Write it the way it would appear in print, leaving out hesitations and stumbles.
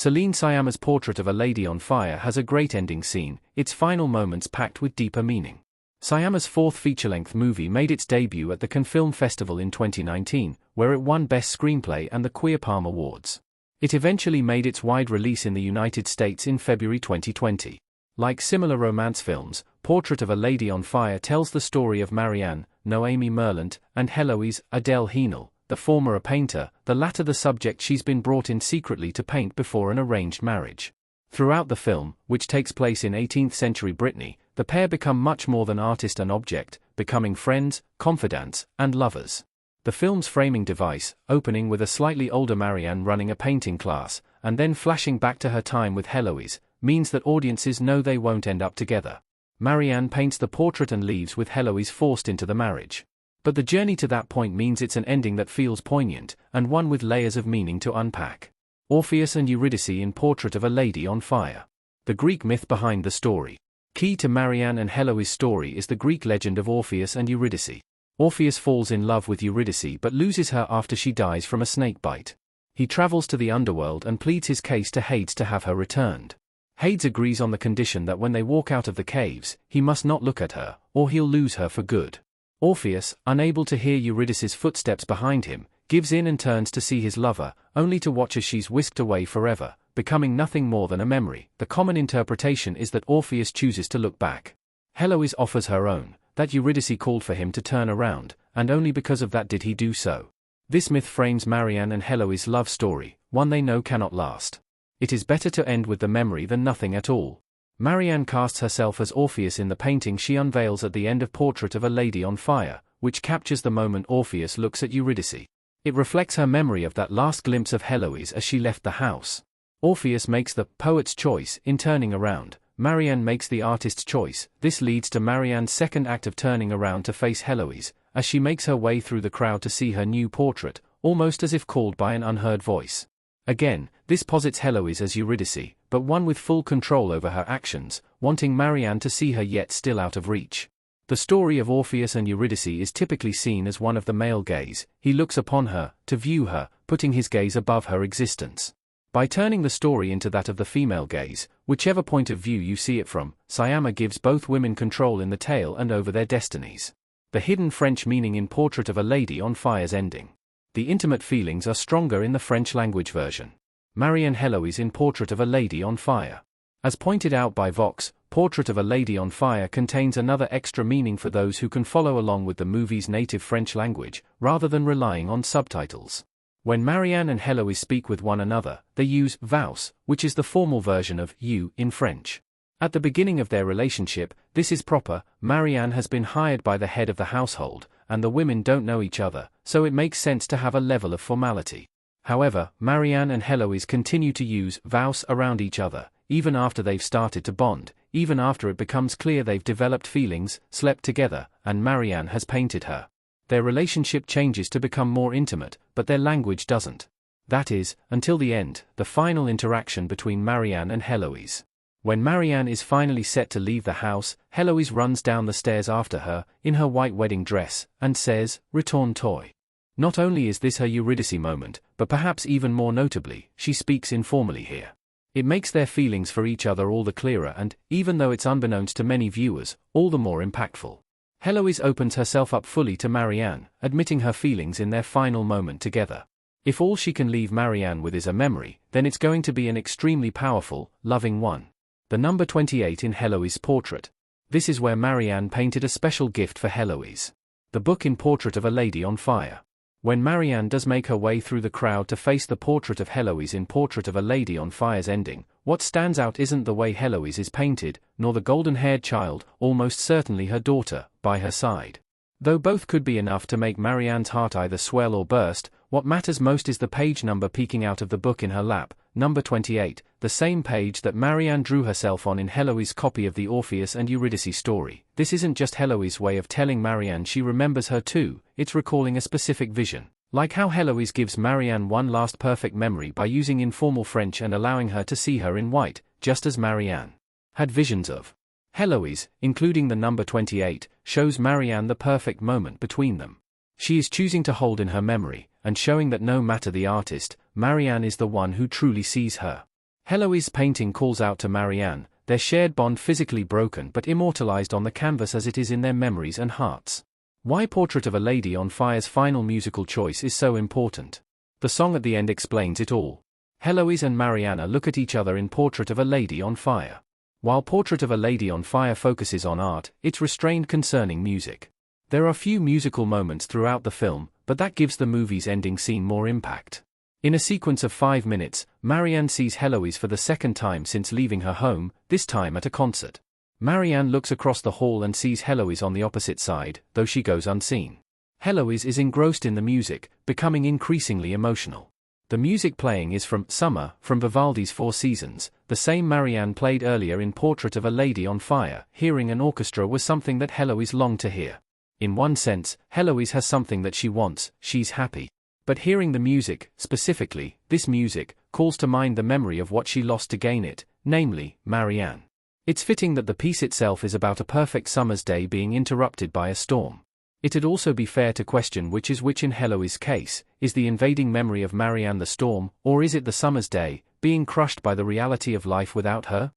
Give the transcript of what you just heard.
Celine Sciamma's Portrait of a Lady on Fire has a great ending scene, its final moments packed with deeper meaning. Sciamma's fourth feature-length movie made its debut at the Cannes Film Festival in 2019, where it won Best Screenplay and the Queer Palm Awards. It eventually made its wide release in the United States in February 2020. Like similar romance films, Portrait of a Lady on Fire tells the story of Marianne, Noémie Merlant, and Héloïse, Adèle Haenel, the former a painter, the latter the subject she's been brought in secretly to paint before an arranged marriage. Throughout the film, which takes place in 18th-century Brittany, the pair become much more than artist and object, becoming friends, confidants, and lovers. The film's framing device, opening with a slightly older Marianne running a painting class, and then flashing back to her time with Héloïse, means that audiences know they won't end up together. Marianne paints the portrait and leaves with Héloïse forced into the marriage. But the journey to that point means it's an ending that feels poignant, and one with layers of meaning to unpack. Orpheus and Eurydice in Portrait of a Lady on Fire. The Greek myth behind the story. Key to Marianne and Héloïse's story is the Greek legend of Orpheus and Eurydice. Orpheus falls in love with Eurydice but loses her after she dies from a snake bite. He travels to the underworld and pleads his case to Hades to have her returned. Hades agrees on the condition that when they walk out of the caves, he must not look at her, or he'll lose her for good. Orpheus, unable to hear Eurydice's footsteps behind him, gives in and turns to see his lover, only to watch as she's whisked away forever, becoming nothing more than a memory. The common interpretation is that Orpheus chooses to look back. Héloïse offers her own, that Eurydice called for him to turn around, and only because of that did he do so. This myth frames Marianne and Héloïse's love story, one they know cannot last. It is better to end with the memory than nothing at all. Marianne casts herself as Orpheus in the painting she unveils at the end of Portrait of a Lady on Fire, which captures the moment Orpheus looks at Eurydice. It reflects her memory of that last glimpse of Héloïse as she left the house. Orpheus makes the poet's choice in turning around. Marianne makes the artist's choice. This leads to Marianne's second act of turning around to face Héloïse, as she makes her way through the crowd to see her new portrait, almost as if called by an unheard voice. Again, this posits Héloïse as Eurydice, but one with full control over her actions, wanting Marianne to see her yet still out of reach. The story of Orpheus and Eurydice is typically seen as one of the male gaze. He looks upon her, to view her, putting his gaze above her existence. By turning the story into that of the female gaze, whichever point of view you see it from, Sciamma gives both women control in the tale and over their destinies. The hidden French meaning in Portrait of a Lady on Fire's ending. The intimate feelings are stronger in the French language version. Marianne Héloïse in Portrait of a Lady on Fire. As pointed out by Vox, Portrait of a Lady on Fire contains another extra meaning for those who can follow along with the movie's native French language, rather than relying on subtitles. When Marianne and Héloïse speak with one another, they use vous, which is the formal version of you in French. At the beginning of their relationship, this is proper. Marianne has been hired by the head of the household, and the women don't know each other, so it makes sense to have a level of formality. However, Marianne and Héloïse continue to use vous around each other, even after they've started to bond, even after it becomes clear they've developed feelings, slept together, and Marianne has painted her. Their relationship changes to become more intimate, but their language doesn't. That is, until the end, the final interaction between Marianne and Héloïse. When Marianne is finally set to leave the house, Héloïse runs down the stairs after her, in her white wedding dress, and says, "Retourne toi." Not only is this her Eurydice moment, but perhaps even more notably, she speaks informally here. It makes their feelings for each other all the clearer and, even though it's unbeknownst to many viewers, all the more impactful. Héloïse opens herself up fully to Marianne, admitting her feelings in their final moment together. If all she can leave Marianne with is a memory, then it's going to be an extremely powerful, loving one. The number 28 in Héloïse's portrait. This is where Marianne painted a special gift for Héloïse. The book in Portrait of a Lady on Fire. When Marianne does make her way through the crowd to face the portrait of Héloïse in Portrait of a Lady on Fire's ending, what stands out isn't the way Héloïse is painted, nor the golden-haired child, almost certainly her daughter, by her side. Though both could be enough to make Marianne's heart either swell or burst, what matters most is the page number peeking out of the book in her lap, number 28, the same page that Marianne drew herself on in Héloïse's copy of the Orpheus and Eurydice story. This isn't just Héloïse's way of telling Marianne she remembers her too, it's recalling a specific vision. Like how Héloïse gives Marianne one last perfect memory by using informal French and allowing her to see her in white, just as Marianne had visions of. Héloïse, including the number 28, shows Marianne the perfect moment between them. She is choosing to hold in her memory, and showing that no matter the artist, Marianne is the one who truly sees her. Heloise' painting calls out to Marianne, their shared bond physically broken but immortalized on the canvas as it is in their memories and hearts. Why Portrait of a Lady on Fire's final musical choice is so important. The song at the end explains it all. Heloise and Marianne look at each other in Portrait of a Lady on Fire. While Portrait of a Lady on Fire focuses on art, it's restrained concerning music. There are few musical moments throughout the film, but that gives the movie's ending scene more impact. In a sequence of 5 minutes, Marianne sees Heloise for the second time since leaving her home, this time at a concert. Marianne looks across the hall and sees Heloise on the opposite side, though she goes unseen. Heloise is engrossed in the music, becoming increasingly emotional. The music playing is from Summer, from Vivaldi's Four Seasons, the same Marianne played earlier in Portrait of a Lady on Fire. Hearing an orchestra was something that Heloise longed to hear. In one sense, Heloise has something that she wants, she's happy. But hearing the music, specifically, this music, calls to mind the memory of what she lost to gain it, namely, Marianne. It's fitting that the piece itself is about a perfect summer's day being interrupted by a storm. It'd also be fair to question which is which in Heloise's case, is the invading memory of Marianne the storm, or is it the summer's day, being crushed by the reality of life without her?